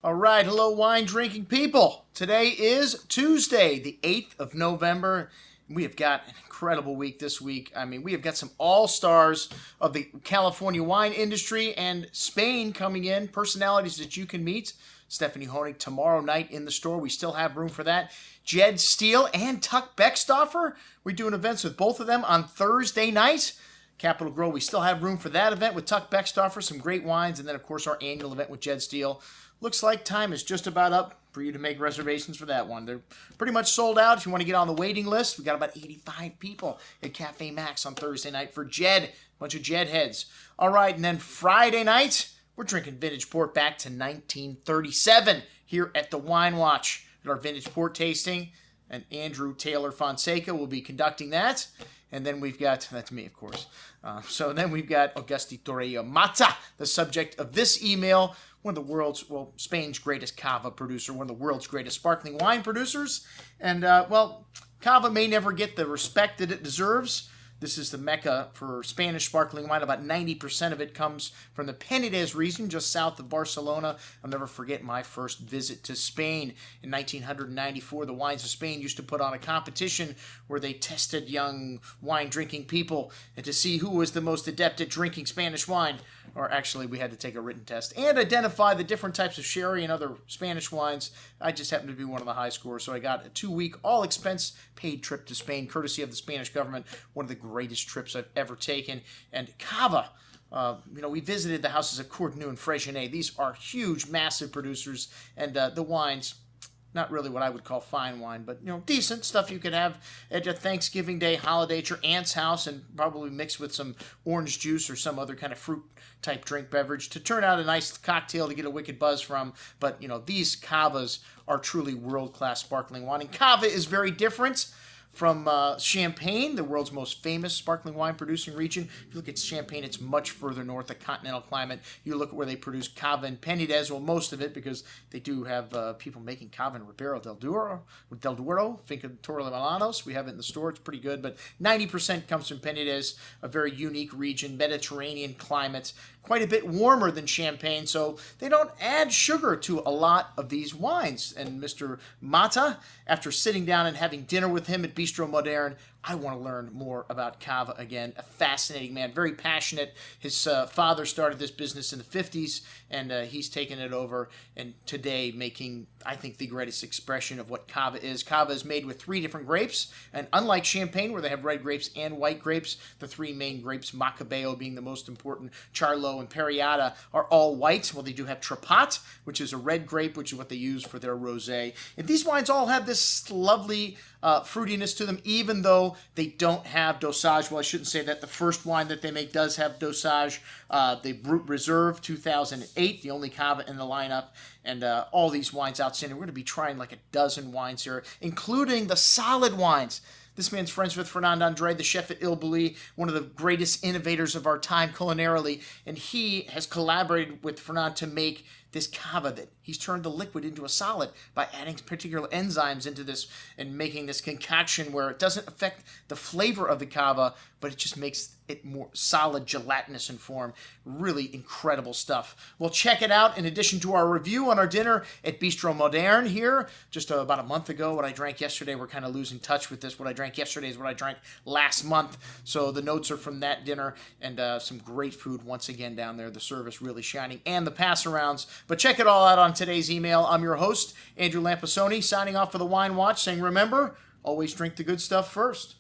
All right, hello wine drinking people. Today is Tuesday, the 8th of November. We have got an incredible week this week. I mean, we have got some all-stars of the California wine industry and Spain coming in, personalities that you can meet. Stephanie Honig tomorrow night in the store. We still have room for that. Jed Steele and Tuck Beckstoffer. We're doing events with both of them on Thursday night. Capitol Grille, we still have room for that event with Tuck Beckstoffer, some great wines, and then, of course, our annual event with Jed Steele. Looks like time is just about up for you to make reservations for that one. They're pretty much sold out. If you want to get on the waiting list, we got about 85 people at Cafe Max on Thursday night for Jed. A bunch of Jed heads. All right, and then Friday night, we're drinking vintage port back to 1937 here at the Wine Watch at our vintage port tasting. And Andrew Taylor Fonseca will be conducting that. And then we've got, that's me, of course. So then we've got Agusti Torello Mata, the subject of this email, one of the world's, well, Spain's greatest Cava producer, one of the world's greatest sparkling wine producers. And, well, Cava may never get the respect that it deserves. This is the mecca for Spanish sparkling wine. About 90% of it comes from the Penedes region, just south of Barcelona. I'll never forget my first visit to Spain. In 1994, the Wines of Spain used to put on a competition where they tested young wine-drinking people to see who was the most adept at drinking Spanish wine. Or actually, we had to take a written test and identify the different types of sherry and other Spanish wines. I just happened to be one of the high scores, so I got a 2-week, all-expense-paid trip to Spain, courtesy of the Spanish government. One of the greatest trips I've ever taken. And Cava, we visited the houses of Courtenay and Fregionet. These are huge, massive producers, and the wines, not really what I would call fine wine, but, decent stuff you could have at a Thanksgiving Day holiday at your aunt's house and probably mix with some orange juice or some other kind of fruit-type drink beverage to turn out a nice cocktail to get a wicked buzz from. But, these Cavas are truly world-class sparkling wine. And Cava is very different from Champagne, the world's most famous sparkling wine producing region. If you look at Champagne, it's much further north, a continental climate. You look at where they produce Cava and Penedes, well, most of it, because they do have people making Cava in Ribera del Duero, Finca Torre de Melanos. We have it in the store. It's pretty good, but 90% comes from Penedes, a very unique region, Mediterranean climate, quite a bit warmer than Champagne, so they don't add sugar to a lot of these wines. And Mr. Mata, after sitting down and having dinner with him at Bistro Modern, I want to learn more about Cava again. A fascinating man, very passionate. His father started this business in the 50s, and he's taken it over, and today making, I think, the greatest expression of what Cava is. Cava is made with 3 different grapes, and unlike Champagne, where they have red grapes and white grapes, the 3 main grapes, Macabeo being the most important, Charlo and Periata, are all white. Well, they do have Trepat, which is a red grape, which is what they use for their rosé. And these wines all have this lovely fruitiness to them, even though they don't have dosage. Well, I shouldn't say that. The first wine that they make does have dosage. The Brut Reserve 2008, the only Cava in the lineup. And all these wines outstanding. We're going to be trying like a dozen wines here, including the solid wines. This man's friends with Fernand Andre, the chef at Il Bulli, one of the greatest innovators of our time culinarily. And he has collaborated with Fernand to make this Cava that he's turned the liquid into a solid by adding particular enzymes into this and making this concoction where it doesn't affect the flavor of the Cava, but it just makes it more solid, gelatinous in form. Really incredible stuff. Well, check it out in addition to our review on our dinner at Bistro Modern here just about a month ago. What I drank yesterday, we're kind of losing touch with this. What I drank yesterday is what I drank last month. So the notes are from that dinner, and some great food once again down there. The service really shining, and the pass-arounds. But check it all out on today's email. I'm your host, Andrew Lampasoni, signing off for the Wine Watch, saying remember, always drink the good stuff first.